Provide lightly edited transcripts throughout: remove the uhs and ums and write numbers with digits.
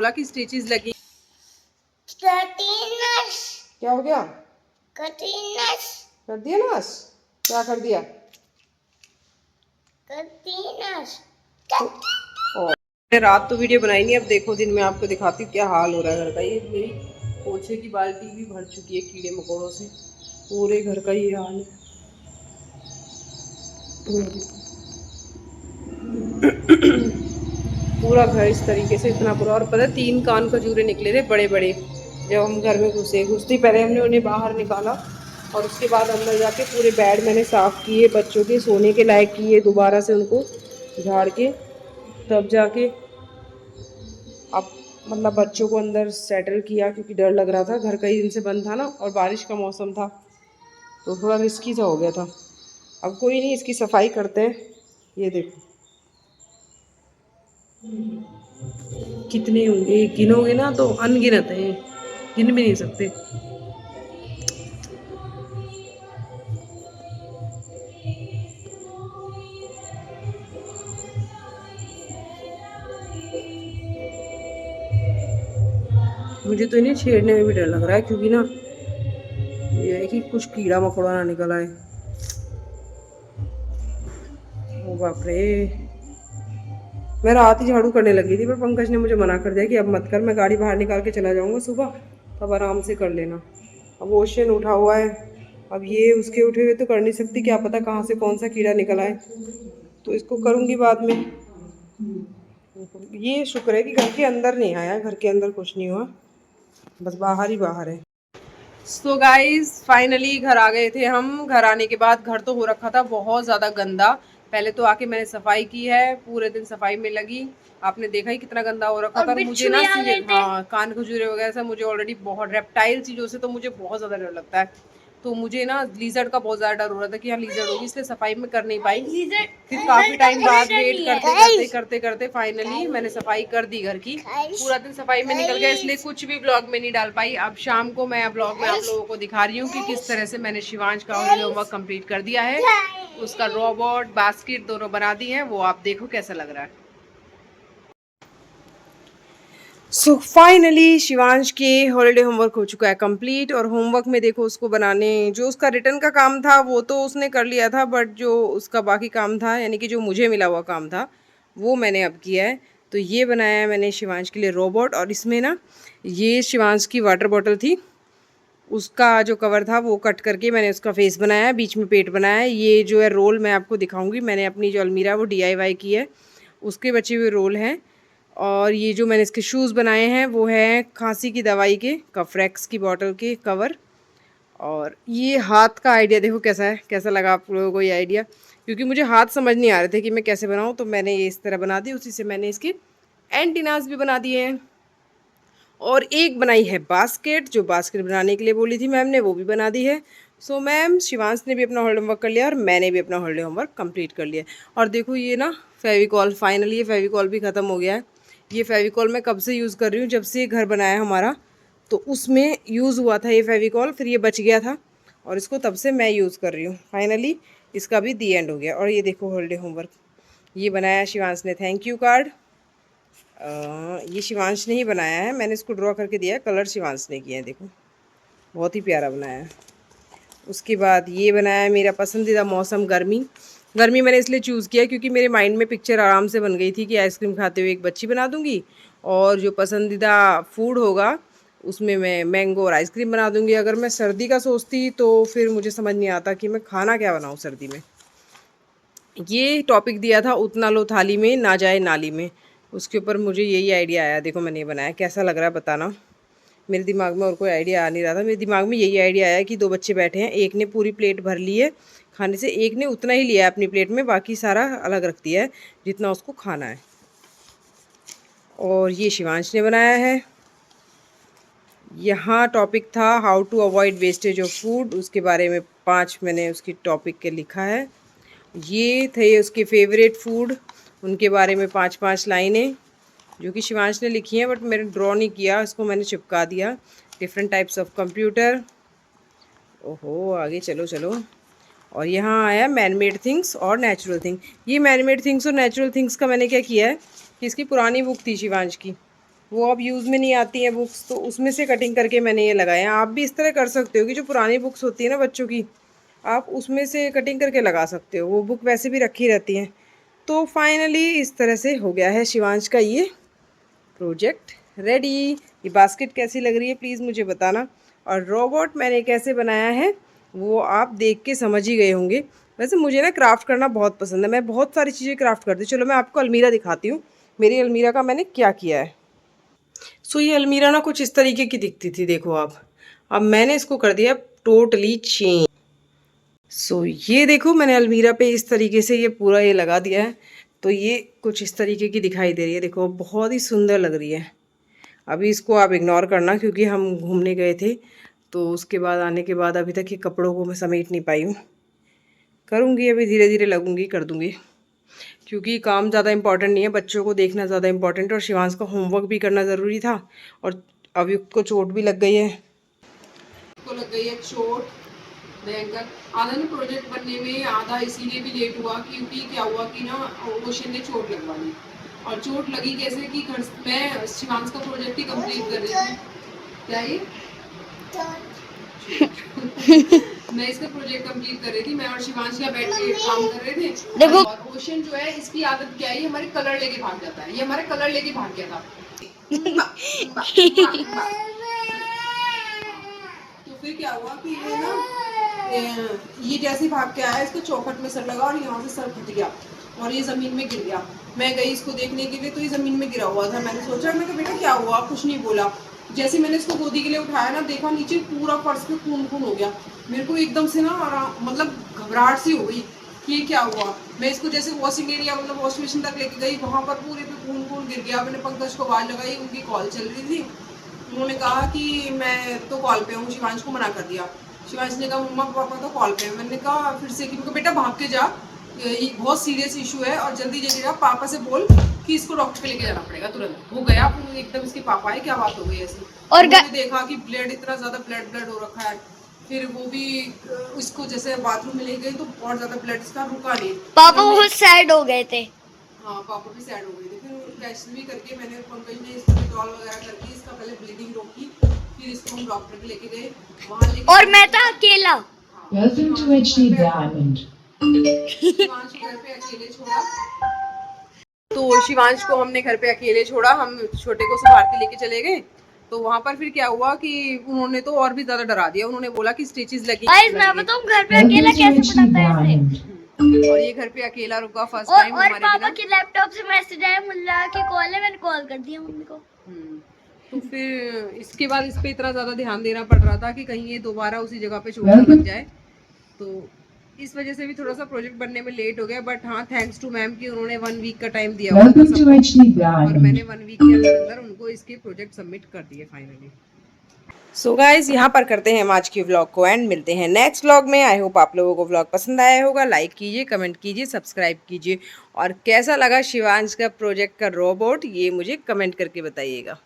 बोला कि स्टिचेस लगी। क्या हो गया? कर दिया नाश? क्या कर दिया? रात तो वीडियो बनाई नहीं, अब देखो दिन में आपको दिखाती हूँ क्या हाल हो रहा है घर का। ये मेरी पोछे की बाल्टी भी भर चुकी है कीड़े मकोड़ों से, पूरे घर का ये हाल है। पूरा घर इस तरीके से इतना पूरा, और पता है 3 कान खजूरे निकले थे बड़े बड़े। जब हम घर में घुसते पहले हमने उन्हें बाहर निकाला और उसके बाद अंदर जाके पूरे बेड मैंने साफ़ किए, बच्चों के सोने के लायक किए, दोबारा से उनको झाड़ के तब जाके अब मतलब बच्चों को अंदर सेटल किया, क्योंकि डर लग रहा था, घर कई दिन से बंद था ना और बारिश का मौसम था तो थोड़ा रिस्की सा हो गया था। अब कोई नहीं, इसकी सफाई करते हैं। ये देखो कितने होंगे, गिनोगे ना तो अनगिनत है, गिन भी नहीं सकते। मुझे तो इन्हें छेड़ने में भी डर लग रहा है, क्योंकि ना ये है कि कुछ कीड़ा मकोड़ा ना निकल आए। ओ बाप रे, मैं रात ही झाड़ू करने लगी थी पर पंकज ने मुझे मना कर दिया कि अब मत कर, मैं गाड़ी बाहर निकाल के चला जाऊंगा सुबह, तब आराम से कर लेना। अब ओशन उठा हुआ है, अब ये उसके उठे हुए तो कर नहीं सकती, क्या पता कहाँ से कौन सा कीड़ा निकल आए, तो इसको करूँगी बाद में। ये शुक्र है कि घर के अंदर नहीं आया, घर के अंदर कुछ नहीं हुआ, बस बाहर ही बाहर है। सो गाइज फाइनली घर आ गए थे हम। घर आने के बाद घर तो हो रखा था बहुत ज़्यादा गंदा। पहले तो आके मैंने सफाई की है, पूरे दिन सफाई में लगी, आपने देखा ही कितना गंदा हो रखा था। मुझे ना हाँ, कान खजूरे वगैरह से मुझे ऑलरेडी बहुत, रेप्टाइल चीज़ों से तो मुझे बहुत ज़्यादा डर लगता है, तो मुझे ना लीजर्ड का बहुत ज़्यादा डर हो रहा था कि हाँ लीजर्ड होगी, इसलिए सफाई में कर नहीं पाई। फिर काफ़ी टाइम बाद वेट करते फाइनली मैंने सफाई कर दी घर की। पूरा दिन सफाई में निकल गया, इसलिए कुछ भी ब्लॉग में नहीं डाल पाई। अब शाम को मैं ब्लॉग में आप लोगों को दिखा रही हूँ कि किस तरह से मैंने शिवांश का होमवर्क कंप्लीट कर दिया है। उसका रोबोट बास्केट दोनों बना दी है, वो आप देखो कैसा लग रहा है। सो फाइनली शिवांश के हॉलीडे होमवर्क हो चुका है कंप्लीट, और होमवर्क में देखो उसको बनाने, जो उसका रिटर्न का काम था वो तो उसने कर लिया था, बट जो उसका बाकी काम था, यानी कि जो मुझे मिला हुआ काम था, वो मैंने अब किया है। तो ये बनाया है मैंने शिवांश के लिए रोबोट, और इसमें ना ये शिवांश की वाटर बॉटल थी, उसका जो कवर था वो कट करके मैंने उसका फेस बनाया है, बीच में पेट बनाया है। ये जो है रोल मैं आपको दिखाऊंगी, मैंने अपनी जो अलमीरा वो DIY की है, उसके बचे हुए रोल हैं। और ये जो मैंने इसके शूज़ बनाए हैं वो हैं खांसी की दवाई के, कफरेक्स की बॉटल के कवर। और ये हाथ का आइडिया देखो कैसा है, कैसा लगा आप लोगों को ये आइडिया, क्योंकि मुझे हाथ समझ नहीं आ रहे थे कि मैं कैसे बनाऊँ, तो मैंने ये इस तरह बना दी। उसी से मैंने इसके एंटीनास भी बना दिए हैं, और एक बनाई है बास्केट, जो बास्केट बनाने के लिए बोली थी मैम ने, वो भी बना दी है। सो मैम शिवांश ने भी अपना हॉलीडे होमवर्क कर लिया और मैंने भी अपना हॉलीडे होमवर्क कंप्लीट कर लिया। और देखो ये ना फेविकॉल, फाइनली ये फेविकॉल भी ख़त्म हो गया है। ये फेविकॉल मैं कब से यूज़ कर रही हूँ, जब से ये घर बनाया हमारा, तो उसमें यूज़ हुआ था ये फेविकॉल, फिर ये बच गया था और इसको तब से मैं यूज़ कर रही हूँ। फाइनली इसका भी दी एंड हो गया। और ये देखो हॉलीडे होमवर्क ये बनाया शिवांश ने, थैंक यू कार्ड। ये शिवांश ने ही बनाया है, मैंने इसको ड्रॉ करके दिया है, कलर शिवांश ने किया है, देखो बहुत ही प्यारा बनाया है। उसके बाद ये बनाया है मेरा पसंदीदा मौसम गर्मी। गर्मी मैंने इसलिए चूज़ किया क्योंकि मेरे माइंड में पिक्चर आराम से बन गई थी कि आइसक्रीम खाते हुए एक बच्ची बना दूंगी, और जो पसंदीदा फूड होगा उसमें मैं मैंगो और आइसक्रीम बना दूंगी। अगर मैं सर्दी का सोचती तो फिर मुझे समझ नहीं आता कि मैं खाना क्या बनाऊँ सर्दी में। ये टॉपिक दिया था उतना लो थाली में ना जाए नाली में, उसके ऊपर मुझे यही आइडिया आया। देखो मैंने ये बनाया, कैसा लग रहा है बताना। मेरे दिमाग में और कोई आइडिया आ नहीं रहा था, मेरे दिमाग में यही आइडिया आया कि 2 बच्चे बैठे हैं, एक ने पूरी प्लेट भर ली है खाने से, एक ने उतना ही लिया है अपनी प्लेट में, बाकी सारा अलग रख दिया है जितना उसको खाना है। और ये शिवांश ने बनाया है। यहाँ टॉपिक था how to avoid wastage of food, उसके बारे में 5 मैंने उसकी टॉपिक के लिखा है। ये थे उसके फेवरेट फूड, उनके बारे में 5-5 लाइनें जो कि शिवांश ने लिखी हैं, बट मैंने ड्रॉ नहीं किया, इसको मैंने चिपका दिया। डिफरेंट टाइप्स ऑफ कंप्यूटर, ओहो आगे चलो चलो। और यहाँ आया मैन मेड थिंग्स और नेचुरल थिंग। ये मैन मेड थिंग्स और नेचुरल थिंग्स का मैंने क्या किया है कि इसकी पुरानी बुक थी शिवांश की, वो अब यूज़ में नहीं आती हैं बुक्स, तो उसमें से कटिंग करके मैंने ये लगाए हैं। आप भी इस तरह कर सकते हो कि जो पुरानी बुक्स होती है ना बच्चों की, आप उसमें से कटिंग करके लगा सकते हो, वो बुक वैसे भी रखी रहती हैं। तो फाइनली इस तरह से हो गया है शिवांश का ये प्रोजेक्ट रेडी। ये बास्केट कैसी लग रही है प्लीज़ मुझे बताना, और रोबोट मैंने कैसे बनाया है वो आप देख के समझ ही गए होंगे। वैसे मुझे ना क्राफ्ट करना बहुत पसंद है, मैं बहुत सारी चीज़ें क्राफ्ट करती हूँ। चलो मैं आपको अलमीरा दिखाती हूँ, मेरी अलमीरा का मैंने क्या किया है। सो ये अलमीरा ना कुछ इस तरीके की दिखती थी, देखो आप। अब मैंने इसको कर दिया टोटली चेंज। सो ये देखो मैंने अलमीरा पे इस तरीके से ये पूरा ये लगा दिया है, तो ये कुछ इस तरीके की दिखाई दे रही है, देखो बहुत ही सुंदर लग रही है। अभी इसको आप इग्नोर करना क्योंकि हम घूमने गए थे, तो उसके बाद आने के बाद अभी तक ये कपड़ों को मैं समेट नहीं पाई हूँ। करूँगी अभी, धीरे धीरे लगूंगी, कर दूँगी, क्योंकि काम ज़्यादा इंपॉर्टेंट नहीं है, बच्चों को देखना ज़्यादा इंपॉर्टेंट है, और शिवांश का होमवर्क भी करना ज़रूरी था। और अभी को चोट भी लग गई है, को लग गई है चोट भयंकर। आधा ना प्रोजेक्ट बनने में आधा इसीलिए भी लेट हुआ क्योंकि क्या हुआ कि ना ओशन ने चोट लगवा ली। और चोट लगी कैसे कि घर मैं शिवांश का प्रोजेक्ट ही कंप्लीट कर रही थी। क्या ये मैं इसका प्रोजेक्ट कंप्लीट कर रही थी, मैं और शिवांश यहाँ बैठ के काम कर रहे थे। देखो और ओशन जो है इसकी आदत क्या है, ये हमारे कलर लेके भाग जाता है, ये हमारे कलर लेके भाग गया था। तो फिर क्या हुआ कि ये ना ये जैसे भाग के आया, इसको चौखट में सर लगा और यहाँ से सर फट गया और ये ज़मीन में गिर गया। मैं गई इसको देखने के लिए तो ये ज़मीन में गिरा हुआ था। मैंने सोचा, मैं कहा बेटा क्या हुआ, कुछ नहीं बोला। जैसे मैंने इसको गोदी के लिए उठाया ना, देखा नीचे पूरा फर्श पे खून खून हो गया। मेरे को एकदम से ना मतलब घबराहट सी हो गई कि क्या हुआ। मैं इसको जैसे वॉशिंग एरिया मतलब वॉश बेसिन तक लेके गई, वहाँ पर पूरे पे खून खून गिर गया। मैंने पंकज को आवाज़ लगाई, उनकी कॉल चल रही थी। उन्होंने कहा कि मैं तो कॉल पे हूँ, शिवांश को मना कर दिया। शिवांश ने कहा मम्मा पापा तो कॉल पे हैं। मैंने कहा फिर से कि बेटा भाग के जा, ये बहुत सीरियस इशू है और जल्दी जल्दी जा, पापा से बोल कि इसको डॉक्टर पे लेके जाना पड़ेगा तुरंत। वो गया एकदम, इसके पापा है, क्या बात हो गई ऐसी। और देखा कि ब्लड इतना ज्यादा ब्लड हो रखा है। फिर वो भी इसको जैसे बाथरूम में ले गई तो बहुत ज्यादा ब्लड इसका रुका नहीं। पापा बहुत सैड हो गए थे। हाँ पापा भी सैड हो गए थे। फिर टेस्ट भी करके मैंने, पंकज ने इसको डॉल वगैरह करके इसका पहले ब्लीडिंग रोकी, फिर इसको हम डॉक्टर के लेके गए वहाँ लेके। और मैं था अकेला। Welcome to HD Diamond. Shivansh को घर पे अकेले छोड़ा, तो शिवांश को हमने घर पे अकेले छोड़ा, हम छोटे को भारती लेके चले गए। तो वहाँ पर फिर क्या हुआ कि उन्होंने तो और भी ज्यादा डरा दिया। उन्होंने बोला कि स्टिचेस लगी। मैं बताऊं घर पे अकेला कैसे पढ़ाता है इसे। और ये घर पे अकेला रुका फर्स्ट टाइम हमारे बिना। और पापा के लैपटॉप से मैसेज आया, मुल्ला की कॉल है, मैंने कॉल कर दिया मम्मी को। तो फिर इसके बाद इस पे इतना ज़्यादा ध्यान देना पड़ रहा था कि कहीं ये दोबारा उसी जगह पे चोट न लग जाए। तो इस वजह से भी थोड़ा सा प्रोजेक्ट बनने में लेट हो गया। बट हाँ, थैंक्स टू मैम कि उन्होंने 1 वीक का टाइम दिया हुआ था सबको, और मैंने 1 वीक के अंदर अंदर उनको इसके प्रोजेक्ट सबमिट कर दिए फाइनली। सो गाइज यहाँ पर करते हैं हम आज की व्लॉग को एंड, मिलते हैं नेक्स्ट व्लॉग में। आई होप आप लोगों को व्लॉग पसंद आया होगा। लाइक कीजिए, कमेंट कीजिए, सब्सक्राइब कीजिए, और कैसा लगा शिवांश का प्रोजेक्ट का रोबोट ये मुझे कमेंट करके बताइएगा,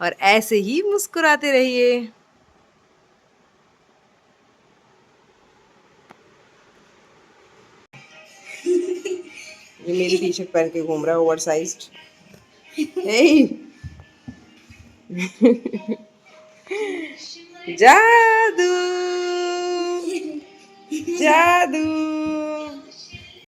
और ऐसे ही मुस्कुराते रहिए। ये मेरी टी शर्ट पहन के घूम रहा है ओवर साइज्ड। जादू जादू।